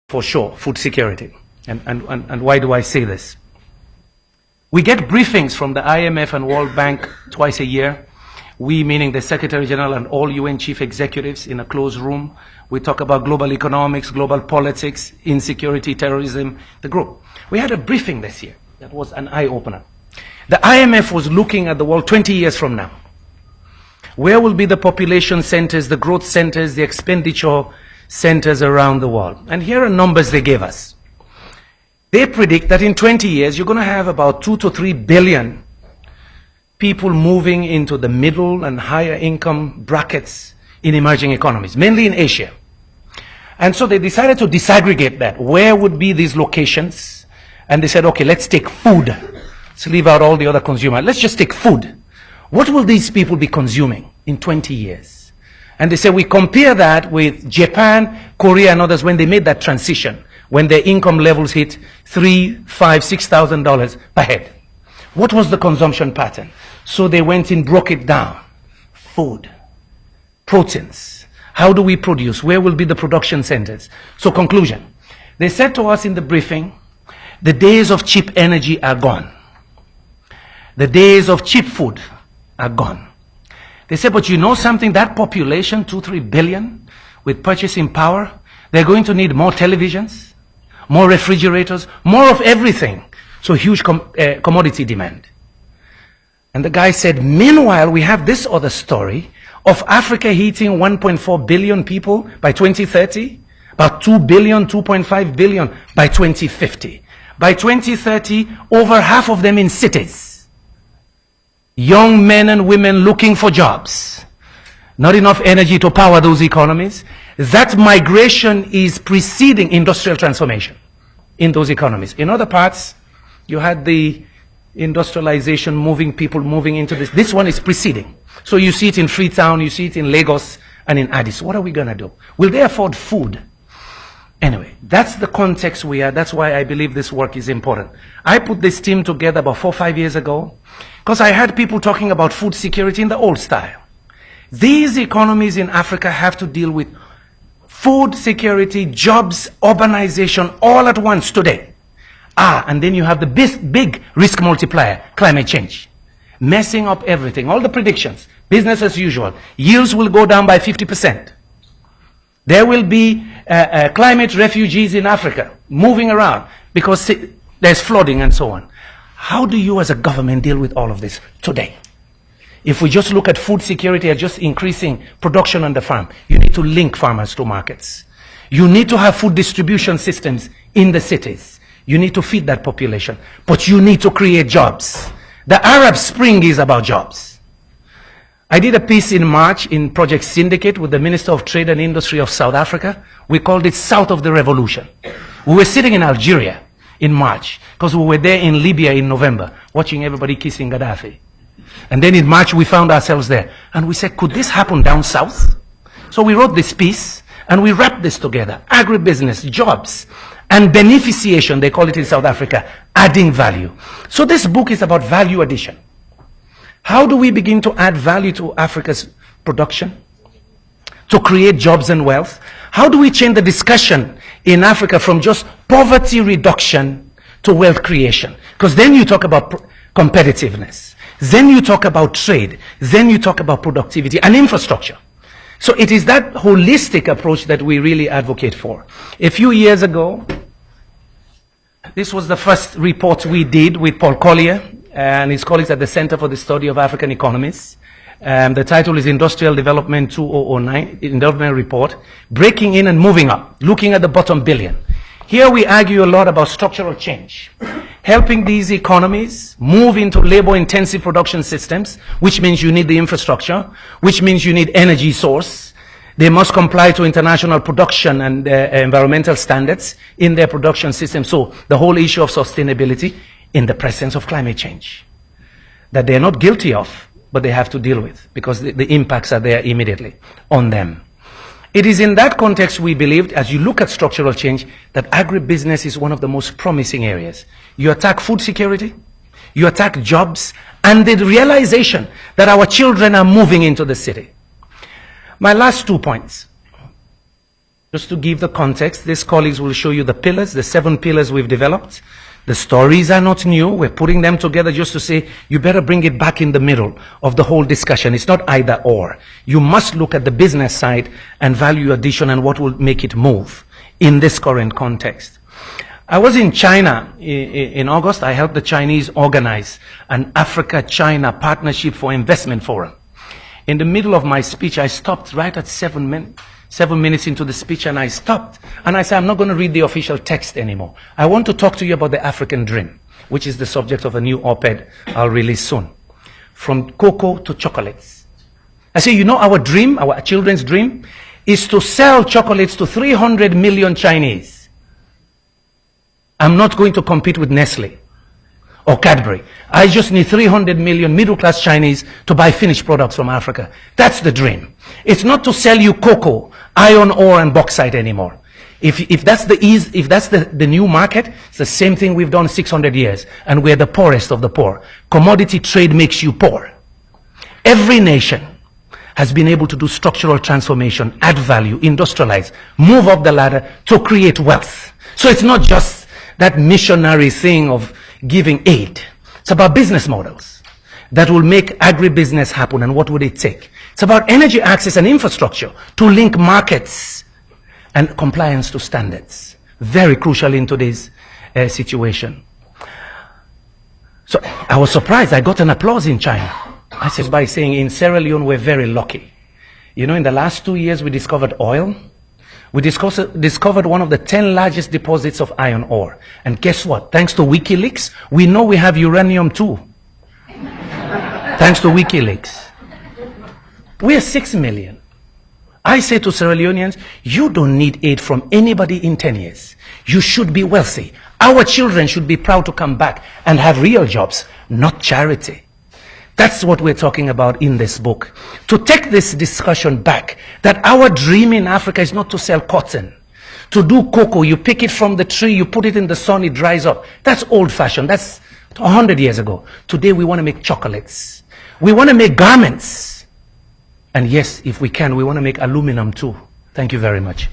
for sure, food security. And why do I say this? We get briefings from the IMF and World Bank twice a year. We, meaning the Secretary General and all UN chief executives in a closed room. We talk about global economics, global politics, insecurity, terrorism, the group. We had a briefing this year that was an eye-opener. The IMF was looking at the world 20 years from now. Where will be the population centers, the growth centers, the expenditure centers around the world? And here are numbers they gave us. They predict that in 20 years, you're going to have about 2 to 3 billion people moving into the middle and higher income brackets in emerging economies, mainly in Asia. And so they decided to disaggregate that. Where would be these locations? And they said, okay, let's take food. Let's leave out all the other consumers. Let's just take food. What will these people be consuming in 20 years? And they said, we compare that with Japan, Korea, and others when they made that transition, when their income levels hit $3,000, $5,000, $6,000 per head. What was the consumption pattern? So they went and broke it down. Food, proteins. How do we produce? Where will be the production centers? So conclusion. They said to us in the briefing, the days of cheap energy are gone. The days of cheap food are gone. They said, but you know something? That population, 2, 3 billion, with purchasing power, they're going to need more televisions, more refrigerators, more of everything. So huge commodity demand. And the guy said, meanwhile, we have this other story of Africa hitting 1.4 billion people by 2030, about 2 billion, 2.5 billion by 2050. By 2030, over half of them in cities. Young men and women looking for jobs. Not enough energy to power those economies. That migration is preceding industrial transformation in those economies. In other parts, you had the industrialization moving people moving into this. This one is preceding. So you see it in Freetown, you see it in Lagos and in Addis. What are we going to do? Will they afford food? Anyway, that's the context we are. That's why I believe this work is important. I put this team together about 4 or 5 years ago because I had people talking about food security in the old style. These economies in Africa have to deal with food security, jobs, urbanization all at once today. And then you have the big risk multiplier, climate change. Messing up everything, all the predictions, business as usual. Yields will go down by 50%. There will be climate refugees in Africa moving around because there's flooding and so on. How do you as a government deal with all of this today? If we just look at food security as just increasing production on the farm, you need to link farmers to markets. You need to have food distribution systems in the cities. You need to feed that population. But you need to create jobs. The Arab Spring is about jobs. I did a piece in March in Project Syndicate with the Minister of Trade and Industry of South Africa. We called it South of the Revolution. We were sitting in Algeria in March because we were there in Libya in November watching everybody kissing Gaddafi. And then in March we found ourselves there. And we said, could this happen down south? So we wrote this piece and we wrapped this together. Agribusiness, jobs, and beneficiation, they call it in South Africa, adding value. So this book is about value addition. How do we begin to add value to Africa's production? To create jobs and wealth? How do we change the discussion in Africa from just poverty reduction to wealth creation? Because then you talk about competitiveness. Then you talk about trade. Then you talk about productivity and infrastructure. So it is that holistic approach that we really advocate for. A few years ago, this was the first report we did with Paul Collier and his colleagues at the Center for the Study of African Economies. The title is Industrial Development 2009, Development Report, Breaking in and Moving Up, looking at the bottom billion. Here we argue a lot about structural change, helping these economies move into labor-intensive production systems, which means you need the infrastructure, which means you need energy source. They must comply to international production and environmental standards in their production system. So the whole issue of sustainability in the presence of climate change that they're not guilty of, but they have to deal with because the impacts are there immediately on them. It is in that context we believed, as you look at structural change, that agribusiness is one of the most promising areas. You attack food security, you attack jobs, and the realization that our children are moving into the city. My last 2 points. Just to give the context, these colleagues will show you the pillars, the 7 pillars we've developed. The stories are not new. We're putting them together just to say, you better bring it back in the middle of the whole discussion. It's not either or. You must look at the business side and value addition and what will make it move in this current context. I was in China in August. I helped the Chinese organize an Africa-China Partnership for Investment Forum. In the middle of my speech, I stopped right at 7 minutes into the speech, and I stopped. And I said, I'm not going to read the official text anymore. I want to talk to you about the African dream, which is the subject of a new op-ed I'll release soon. From cocoa to chocolates. I say, you know, our dream, our children's dream, is to sell chocolates to 300 million Chinese. I'm not going to compete with Nestle or Cadbury. I just need 300 million middle-class Chinese to buy finished products from Africa. That's the dream. It's not to sell you cocoa, iron ore, and bauxite anymore. If that's the new market, it's the same thing we've done 600 years, and we're the poorest of the poor. Commodity trade makes you poor. Every nation has been able to do structural transformation, add value, industrialize, move up the ladder to create wealth. So it's not just that missionary thing of giving aid. It's about business models that will make agribusiness happen. And what would it take? It's about energy access and infrastructure to link markets and compliance to standards. Very crucial in today's situation. So I was surprised. I got an applause in China. I said by saying in Sierra Leone we're very lucky. You know, in the last 2 years we discovered oil. We discovered one of the 10 largest deposits of iron ore. And guess what? Thanks to WikiLeaks, we know we have uranium too. Thanks to WikiLeaks. We're 6 million. I say to Sierra Leoneans, you don't need aid from anybody in 10 years. You should be wealthy. Our children should be proud to come back and have real jobs, not charity. That's what we're talking about in this book. To take this discussion back, that our dream in Africa is not to sell cotton. To do cocoa, you pick it from the tree, you put it in the sun, it dries up. That's old-fashioned. That's 100 years ago. Today we want to make chocolates. We want to make garments. And yes, if we can, we want to make aluminum too. Thank you very much.